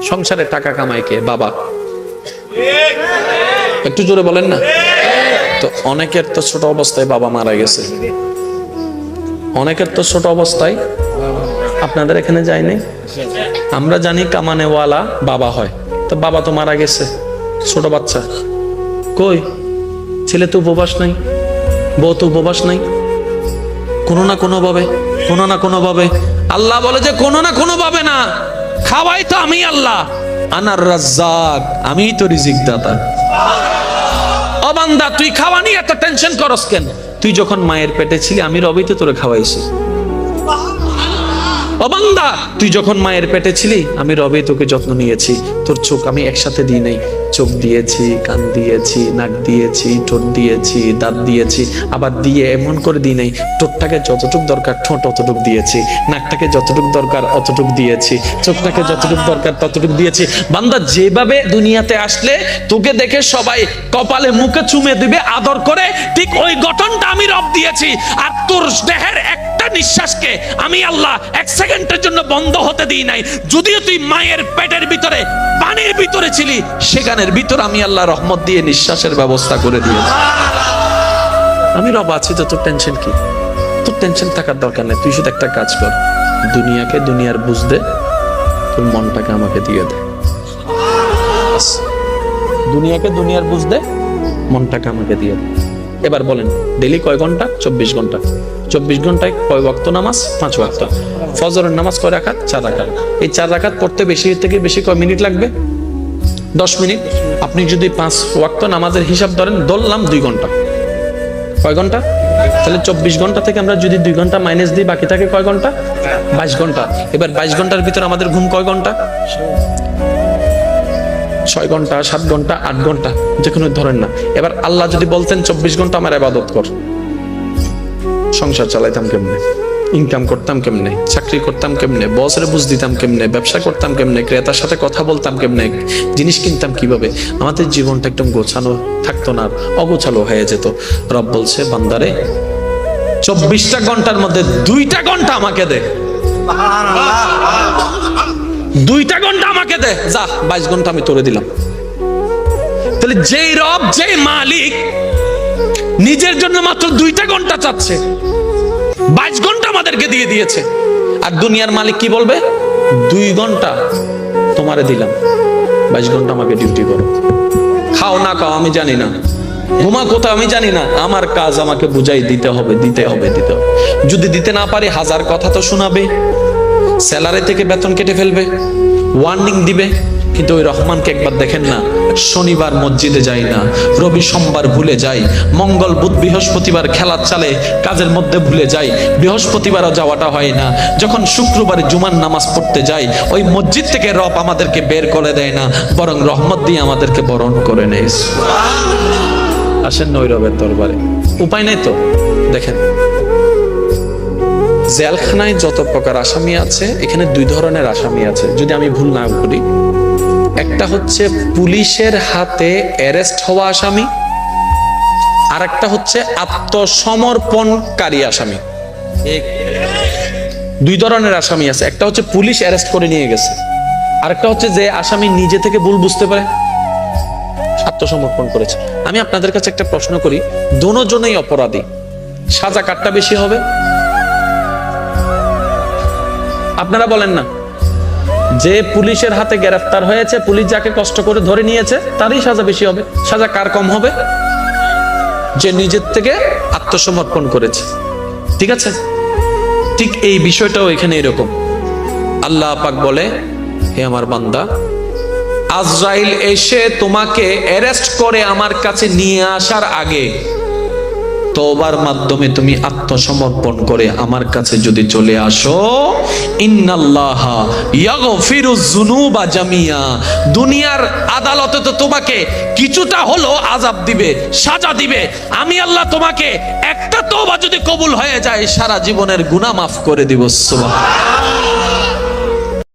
সংসারে টাকা কামায় কে? বাবা। একটু জোরে বলেন না। তো অনেকের তো ছোট অবস্থায় বাবা মারা গেছে, অনেকের তো ছোট অবস্থায়, আপনাদের এখানে যায়নি? আমরা জানি কামানেওয়ালা বাবা হয়, তো বাবা তো মারা গেছে, ছোট বাচ্চা কই? ছেলে তো উপবাস নাই, বউ তো উপবাস নাই, কোনো না কোনো ভাবে আল্লাহ বলে যে কোনো না কোনো ভাবে না, খাওয়াই তো আমি আল্লাহ, আনার রাজ্জাক, আমিই তো রিজিক দাতা। ও বান্দা, তুই খাওয়া নিয়ে এত টেনশন করস কেন? তুই যখন মায়ের পেটে ছিলি আমি রবি তো তোরে খাওয়াইছি। ও বান্দা, তুই যখন মায়ের পেটে ছিলি আমি রবি তোকে যত্ন নিয়েছি। তোর চোখ আমি একসাথে দিই নাই, চোখ দিয়েছি, কান দিয়েছি, নাক দিয়েছি, ঠোঁট দিয়েছি, দাঁত দিয়েছি, আবার দিয়ে এমন করে দিই নাই, ঠোঁটটাকে যতটুক দরকার ঠোঁট অতটুক দিয়েছি, নাকটাকে যতটুক দরকার অতটুক দিয়েছি, চোখটাকে যতটুক দরকার ততটুক দিয়েছি। বান্দা, যেভাবে দুনিয়াতে আসলে তোকে দেখে সবাই কপালে মুখে চুমে দিবে আদর করে, ঠিক ওই গঠনটা আমি রব দিয়েছি। আর তোর দেহের একটা নিঃশ্বাসকে আমি আল্লাহ এক সেকেন্ডের জন্য বন্ধ হতে দিই নাই। যদিও তুই মায়ের পেটের ভিতরে পানির ভিতরে ছিলি, সেখানের ভিতরে আমি আল্লাহ রহমত দিয়ে নিঃশ্বাসের ব্যবস্থা করে দিয়েছি। আমি রব আছি, তো তোর টেনশন কি? তোর টেনশন থাকার দরকার নেই। তুই শুধু একটা কাজ কর, দুনিয়াকে দুনিয়ার বুঝ দে, তোর মনটাকে আমাকে দিয়ে দে। দুনিয়াকে দুনিয়ার বুঝ দে, মনটাকে আমাকে দিয়ে দে। এবার বলেন, ডেইলি কয় ঘন্টা? 24 ঘন্টা। 24 ঘন্টায় কয় ওয়াক্ত নামাজ? 5 ওয়াক্ত। ফজরের নামাজ কয় রাকাত? 4 রাকাত। এই 4 রাকাত পড়তে বেশি থেকে বেশি কয় মিনিট লাগবে? 10 মিনিট। আপনি যদি 5 ওয়াক্ত নামাজের হিসাব ধরেন, ধরলাম 2 ঘন্টা। কয় ঘন্টা? তাহলে 24 ঘন্টা থেকে আমরা যদি 2 ঘন্টা মাইনাস দিই, বাকি থাকে কয় ঘন্টা? 22 ঘন্টা। এবার 22 ঘন্টার ভিতরে আমাদের ঘুম কয় ঘন্টা? 6 ঘন্টা, 7 ঘন্টা, 8 ঘন্টা, যে কোনো ধরেন না। এবার আল্লাহ যদি বলতেন 24 ঘন্টা আমার ইবাদত কর, সংসার চালাইতাম কেমনে? ইনকাম করতাম কেমনে? চাকরি করতাম কেমনে? বসরে বুঝ দিতাম কেমনে? ব্যবসা করতাম কেমনে? ক্রেতার সাথে কথা বলতাম কেমনে? জিনিস কিনতাম কিভাবে? আমাদের জীবনটা একদম গোছানো থাকতো না, অগোছালো হয়ে যেত। রব বলছে, বান্দারে 24টা ঘন্টার মধ্যে 2টা ঘন্টা আমাকে দে, 2টা ঘন্টা আমাকে দে, যা 22 ঘন্টা আমি তোরে দিলাম। তাহলে যেই রব, যেই মালিক নিজের জন্য মাত্র 2টা ঘন্টা চাচ্ছে, 22 ঘন্টা আমাদেরকে দিয়ে দিয়েছে। আর দুনিয়ার মালিক কি বলবে? 2 ঘন্টা তোমারে দিলাম, 22 ঘন্টা আমাকে ডিউটি করো। খাও না খাও আমি জানি না, ঘুমা কোথাও আমি জানি না, আমার কাজ আমাকে বুঝাই দিতে হবে, দিতে হবে, দিতে হবে। যদি দিতে না পারি 1000 কথা তো শোনাবে, স্যালারি থেকে বেতন কেটে ফেলবে, ওয়ার্নিং দিবে। কিন্তু ওই রহমানকে একবার দেখেন না, শনিবার মসজিদে যাই না, রবি সোমবার ভুলে যাই, মঙ্গল বুধ বৃহস্পতিবার খেলার চালে কাজের মধ্যে ভুলে যাই, বৃহস্পতিবারও যাওয়াটা হয় না। যখন শুক্রবারে জুমার নামাজ পড়তে যাই, ওই মসজিদ থেকে রব আমাদেরকে বের করে দেয় না, বরং রহমত দিয়ে আমাদেরকে বরণ করে নেয়। আসেন ওই রবের দরবারে, উপায় নাই তো। দেখেন, জেলখানায় যত প্রকার আসামি আছে, এখানে 2 ধরনের আসামি আছে যদি আমি ভুল না করি। একটা হচ্ছে পুলিশের হাতে অ্যারেস্ট হওয়া আসামি, আর একটা হচ্ছে আত্মসমর্পণকারী আসামি। 2 ধরনের আসামি আছে। একটা হচ্ছে পুলিশ অ্যারেস্ট করে নিয়ে গেছে, আর একটা হচ্ছে যে আসামি নিজে থেকে ভুল বুঝতে পারে, আত্মসমর্পণ করেছে। আমি আপনাদের কাছে একটা প্রশ্ন করি, দুজনেই অপরাধী, সাজা কাটটা বেশি হবে? আপনারা বলেন না। যে পুলিশের হাতে গ্রেফতার হয়েছে, পুলিশ যাকে কষ্ট করে ধরে নিয়েছে, তারই সাজা বেশি হবে। সাজা কার কম হবে? যে নিজের থেকে আত্মসমর্পণ করেছে। ঠিক আছে? ঠিক এই বিষয়টাও এখানে এরকম। আল্লাহ পাক বলে, হে আমার বান্দা, আজরাইল এসে তোমাকে অ্যারেস্ট করে আমার কাছে নিয়ে আসার আগে তওবার মাধ্যমে তুমি আত্মসমর্পণ করে আমার কাছে যদি চলে আসো, ইন্নাল্লাহা ইয়াগফিরুজ যুনুবা জামিয়া, দুনিয়ার আদালতে তো তোমাকে কিছুটা হলো আযাব দিবে, সাজা দিবে। আমি আল্লাহ তোমাকে একটা তওবা যদি কবুল হয়ে যায়, সারা জীবনের গুনাহ মাফ করে দিব। সুবহানাল্লাহ।